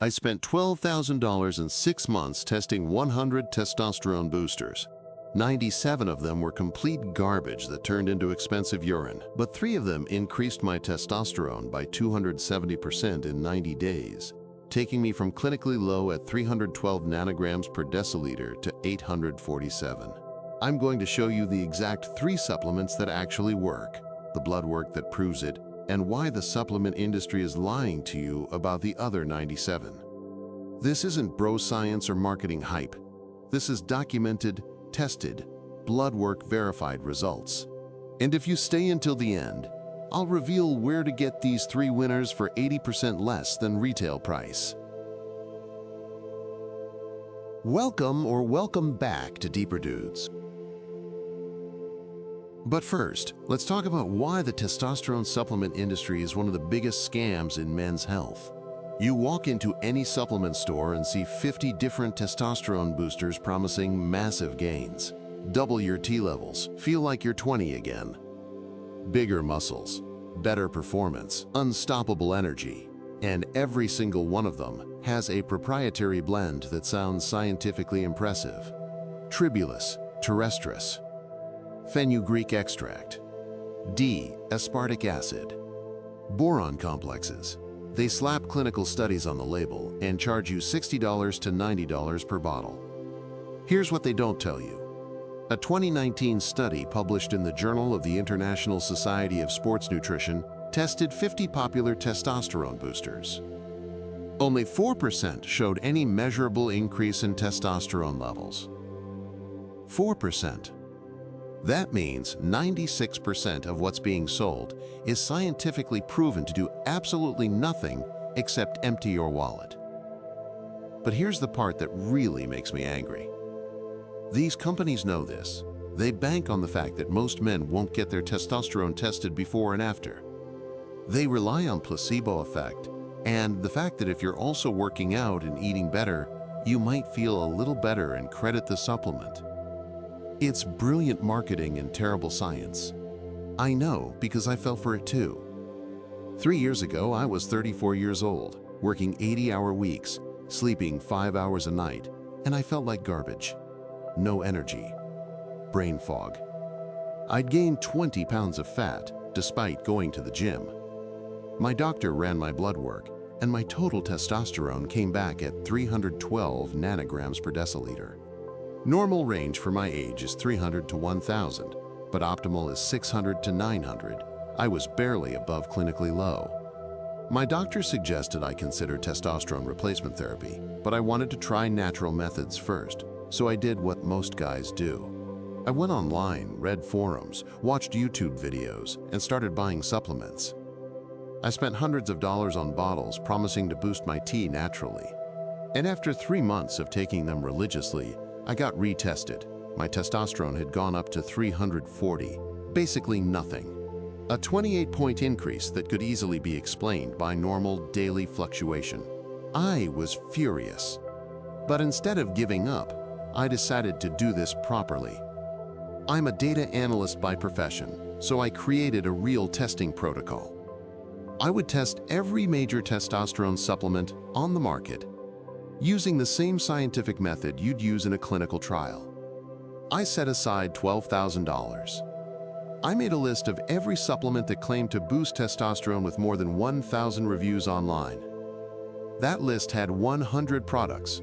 I spent $12,000 in 6 months testing 100 testosterone boosters. 97 of them were complete garbage that turned into expensive urine, but 3 of them increased my testosterone by 270% in 90 days, taking me from clinically low at 312 nanograms per deciliter to 847. I'm going to show you the exact 3 supplements that actually work, the blood work that proves it, and why the supplement industry is lying to you about the other 97. This isn't bro science or marketing hype. This is documented, tested, blood work verified results. And if you stay until the end, I'll reveal where to get these 3 winners for 80% less than retail price. Welcome back to Deeper Dudes. But first, let's talk about why the testosterone supplement industry is one of the biggest scams in men's health. You walk into any supplement store and see 50 different testosterone boosters promising massive gains. Double your T levels, feel like you're 20 again. Bigger muscles, better performance, unstoppable energy. And every single one of them has a proprietary blend that sounds scientifically impressive. Tribulus, terrestris, fenugreek extract, D-aspartic acid, boron complexes. They slap clinical studies on the label and charge you $60 to $90 per bottle. Here's what they don't tell you. A 2019 study published in the Journal of the International Society of Sports Nutrition tested 50 popular testosterone boosters. Only 4% showed any measurable increase in testosterone levels. 4%. That means 96% of what's being sold is scientifically proven to do absolutely nothing except empty your wallet. But here's the part that really makes me angry. These companies know this. They bank on the fact that most men won't get their testosterone tested before and after. They rely on placebo effect and the fact that if you're also working out and eating better, you might feel a little better and credit the supplement. It's brilliant marketing and terrible science. I know because I fell for it too. 3 years ago, I was 34 years old, working 80-hour weeks, sleeping 5 hours a night, and I felt like garbage. No energy. Brain fog. I'd gained 20 pounds of fat despite going to the gym. My doctor ran my blood work, and my total testosterone came back at 312 nanograms per deciliter. Normal range for my age is 300 to 1,000, but optimal is 600 to 900. I was barely above clinically low. My doctor suggested I consider testosterone replacement therapy, but I wanted to try natural methods first, so I did what most guys do. I went online, read forums, watched YouTube videos, and started buying supplements. I spent hundreds of dollars on bottles promising to boost my T naturally. And after 3 months of taking them religiously, I got retested. My testosterone had gone up to 340, basically nothing. A 28-point increase that could easily be explained by normal daily fluctuation. I was furious. But instead of giving up, I decided to do this properly. I'm a data analyst by profession, so I created a real testing protocol. I would test every major testosterone supplement on the market using the same scientific method you'd use in a clinical trial. I set aside $12,000. I made a list of every supplement that claimed to boost testosterone with more than 1,000 reviews online. That list had 100 products.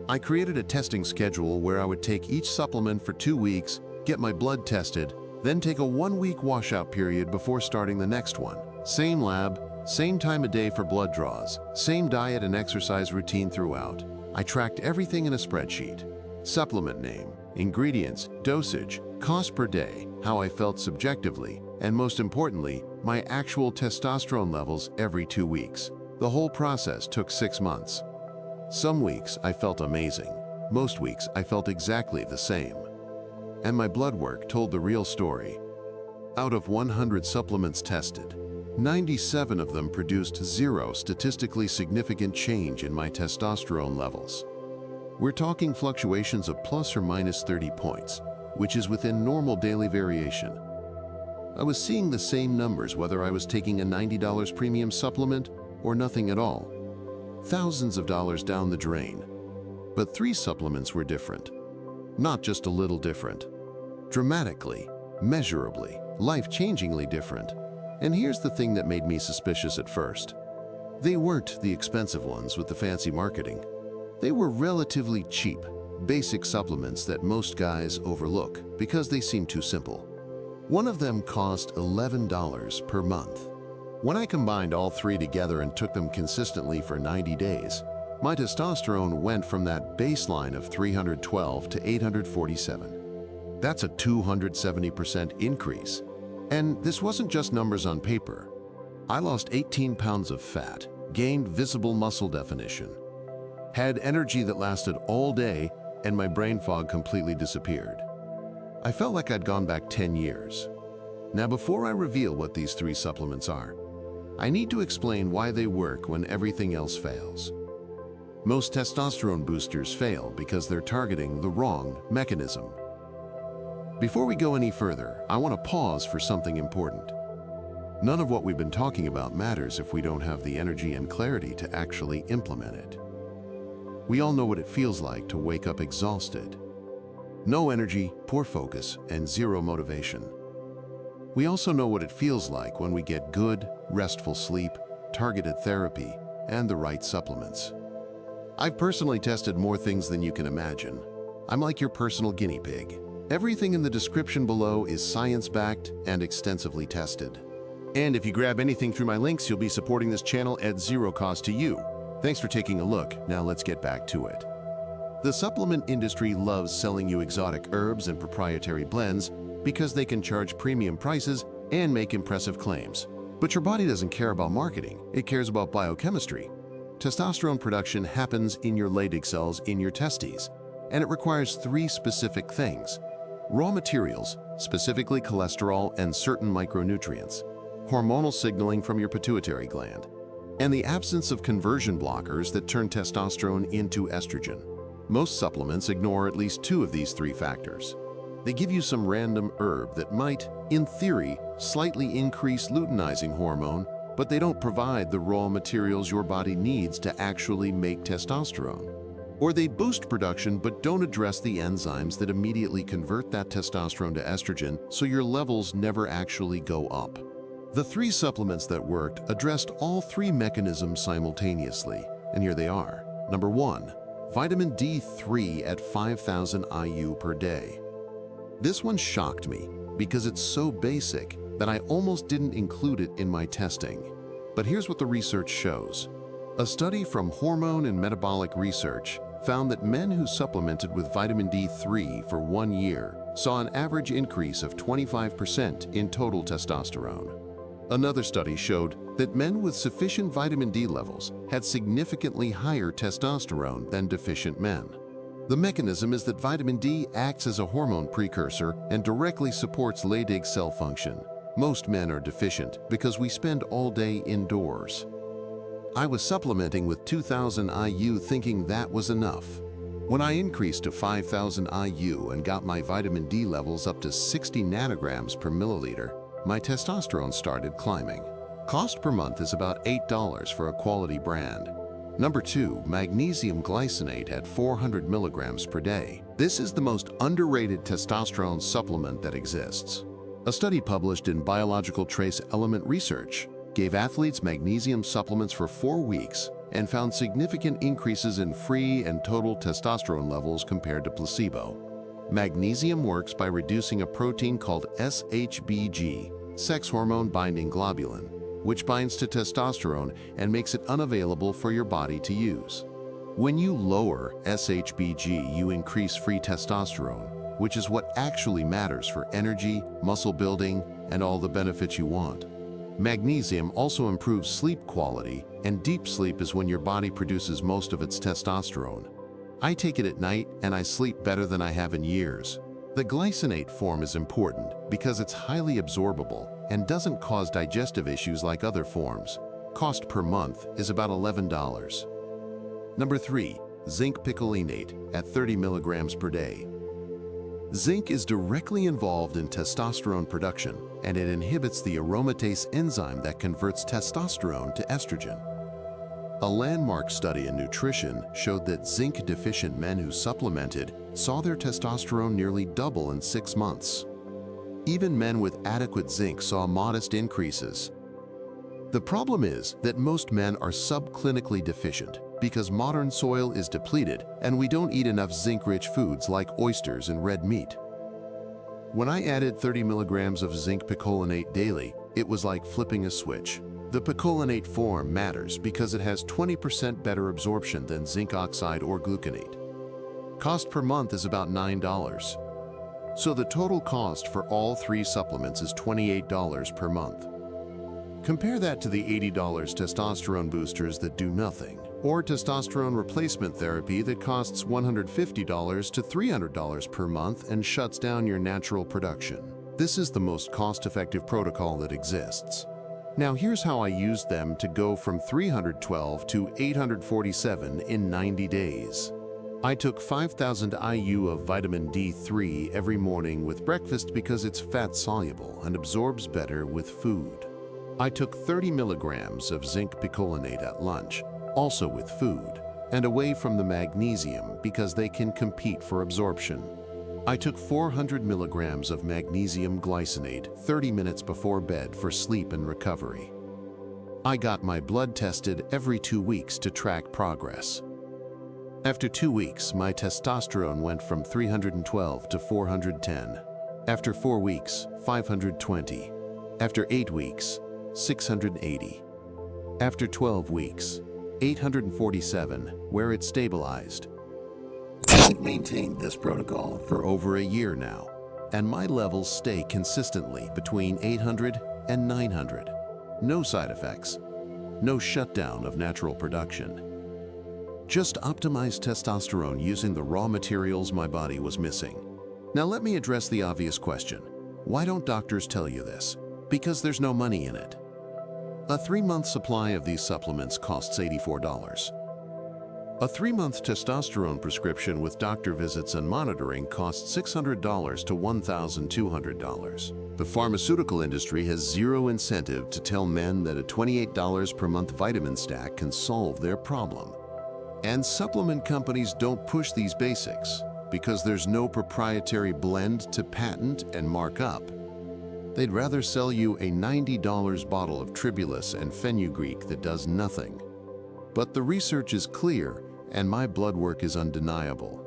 I created a testing schedule where I would take each supplement for 2 weeks, get my blood tested, then take a 1-week washout period before starting the next one. Same lab, same time of day for blood draws, same diet and exercise routine throughout. I tracked everything in a spreadsheet. Supplement name, ingredients, dosage, cost per day, how I felt subjectively, and most importantly, my actual testosterone levels every 2 weeks. The whole process took 6 months. Some weeks I felt amazing. Most weeks I felt exactly the same. And my blood work told the real story. Out of 100 supplements tested, 97 of them produced 0 statistically significant change in my testosterone levels. We're talking fluctuations of plus or minus 30 points, which is within normal daily variation. I was seeing the same numbers whether I was taking a $90 premium supplement or nothing at all. thousands of dollars down the drain. But 3 supplements were different. Not just a little different. Dramatically, measurably, life-changingly different. And here's the thing that made me suspicious at first. They weren't the expensive ones with the fancy marketing. They were relatively cheap, basic supplements that most guys overlook because they seem too simple. One of them cost $11 per month. When I combined all 3 together and took them consistently for 90 days, my testosterone went from that baseline of 312 to 847. That's a 270% increase. And this wasn't just numbers on paper. I lost 18 pounds of fat, gained visible muscle definition, had energy that lasted all day, and my brain fog completely disappeared. I felt like I'd gone back 10 years. Now, before I reveal what these 3 supplements are, I need to explain why they work when everything else fails. Most testosterone boosters fail because they're targeting the wrong mechanism. Before we go any further, I want to pause for something important. None of what we've been talking about matters if we don't have the energy and clarity to actually implement it. We all know what it feels like to wake up exhausted. No energy, poor focus, and zero motivation. We also know what it feels like when we get good, restful sleep, targeted therapy, and the right supplements. I've personally tested more things than you can imagine. I'm like your personal guinea pig. Everything in the description below is science-backed and extensively tested. And if you grab anything through my links, you'll be supporting this channel at zero cost to you. Thanks for taking a look. Now let's get back to it. The supplement industry loves selling you exotic herbs and proprietary blends because they can charge premium prices and make impressive claims. But your body doesn't care about marketing. It cares about biochemistry. Testosterone production happens in your Leydig cells in your testes, and it requires 3 specific things: raw materials, specifically cholesterol and certain micronutrients, hormonal signaling from your pituitary gland, and the absence of conversion blockers that turn testosterone into estrogen. Most supplements ignore at least 2 of these 3 factors. They give you some random herb that might, in theory, slightly increase luteinizing hormone, but they don't provide the raw materials your body needs to actually make testosterone. Or they boost production but don't address the enzymes that immediately convert that testosterone to estrogen, so your levels never actually go up. The 3 supplements that worked addressed all 3 mechanisms simultaneously, and here they are. Number 1, vitamin D3 at 5,000 IU per day. This one shocked me because it's so basic that I almost didn't include it in my testing. But here's what the research shows. A study from Hormone and Metabolic Research found that men who supplemented with vitamin D3 for 1 year saw an average increase of 25% in total testosterone. Another study showed that men with sufficient vitamin D levels had significantly higher testosterone than deficient men. The mechanism is that vitamin D acts as a hormone precursor and directly supports Leydig cell function. Most men are deficient because we spend all day indoors. I was supplementing with 2,000 IU thinking that was enough. When I increased to 5,000 IU and got my vitamin D levels up to 60 nanograms per milliliter, my testosterone started climbing. Cost per month is about $8 for a quality brand. Number 2, Magnesium Glycinate at 400 milligrams per day. This is the most underrated testosterone supplement that exists. A study published in Biological Trace Element Research gave athletes magnesium supplements for 4 weeks and found significant increases in free and total testosterone levels compared to placebo. Magnesium works by reducing a protein called SHBG, sex hormone binding globulin, which binds to testosterone and makes it unavailable for your body to use. When you lower SHBG, you increase free testosterone, which is what actually matters for energy, muscle building, and all the benefits you want. Magnesium also improves sleep quality, and deep sleep is when your body produces most of its testosterone. I take it at night and I sleep better than I have in years. The glycinate form is important because it's highly absorbable and doesn't cause digestive issues like other forms. Cost per month is about $11. Number 3, Zinc Picolinate at 30 milligrams per day. Zinc is directly involved in testosterone production, and it inhibits the aromatase enzyme that converts testosterone to estrogen. A landmark study in nutrition showed that zinc-deficient men who supplemented saw their testosterone nearly double in 6 months. Even men with adequate zinc saw modest increases. The problem is that most men are subclinically deficient because modern soil is depleted and we don't eat enough zinc-rich foods like oysters and red meat. When I added 30 milligrams of zinc picolinate daily, it was like flipping a switch. The picolinate form matters because it has 20% better absorption than zinc oxide or gluconate. Cost per month is about $9. So the total cost for all 3 supplements is $28 per month. Compare that to the $80 testosterone boosters that do nothing, or testosterone replacement therapy that costs $150 to $300 per month and shuts down your natural production. This is the most cost-effective protocol that exists. Now here's how I used them to go from 312 to 847 in 90 days. I took 5,000 IU of vitamin D3 every morning with breakfast because it's fat-soluble and absorbs better with food. I took 30 milligrams of zinc picolinate at lunch, also with food, and away from the magnesium because they can compete for absorption. I took 400 milligrams of magnesium glycinate 30 minutes before bed for sleep and recovery. I got my blood tested every 2 weeks to track progress. After 2 weeks, my testosterone went from 312 to 410. After 4 weeks, 520. After 8 weeks, 680. After 12 weeks, 847, where it stabilized. I've maintained this protocol for over a year now, and my levels stay consistently between 800 and 900. No side effects, no shutdown of natural production. Just optimized testosterone using the raw materials my body was missing. Now let me address the obvious question. Why don't doctors tell you this? Because there's no money in it. A 3-month supply of these supplements costs $84. A 3-month testosterone prescription with doctor visits and monitoring costs $600 to $1,200. The pharmaceutical industry has zero incentive to tell men that a $28 per month vitamin stack can solve their problem. And supplement companies don't push these basics because there's no proprietary blend to patent and mark up. They'd rather sell you a $90 bottle of tribulus and fenugreek that does nothing. But the research is clear and my blood work is undeniable.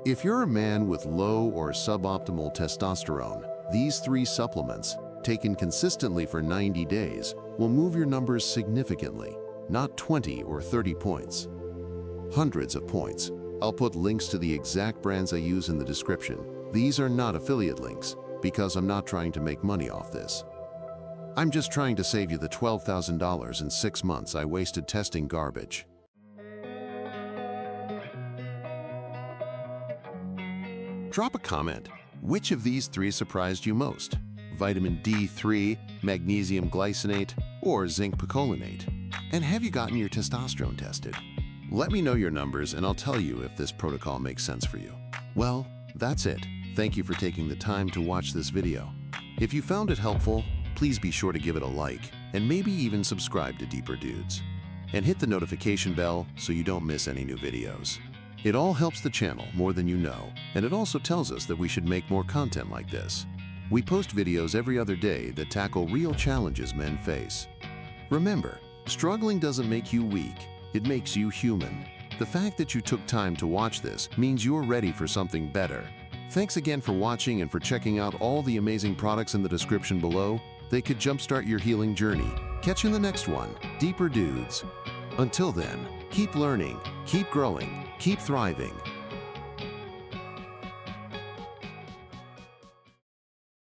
If you're a man with low or suboptimal testosterone, these 3 supplements, taken consistently for 90 days, will move your numbers significantly, not 20 or 30 points. Hundreds of points. I'll put links to the exact brands I use in the description. These are not affiliate links, because I'm not trying to make money off this. I'm just trying to save you the $12,000 in 6 months I wasted testing garbage. Drop a comment. Which of these 3 surprised you most? Vitamin D3, magnesium glycinate, or zinc picolinate? And have you gotten your testosterone tested? Let me know your numbers and I'll tell you if this protocol makes sense for you. Well, that's it. Thank you for taking the time to watch this video. If you found it helpful, please be sure to give it a like and maybe even subscribe to Deeper Dudes. And hit the notification bell so you don't miss any new videos. It all helps the channel more than you know, and it also tells us that we should make more content like this. We post videos every other day that tackle real challenges men face. Remember, struggling doesn't make you weak, it makes you human. The fact that you took time to watch this means you're ready for something better. Thanks again for watching and for checking out all the amazing products in the description below. They could jumpstart your healing journey. Catch you in the next one, Deeper Dudes. Until then, keep learning, keep growing, keep thriving.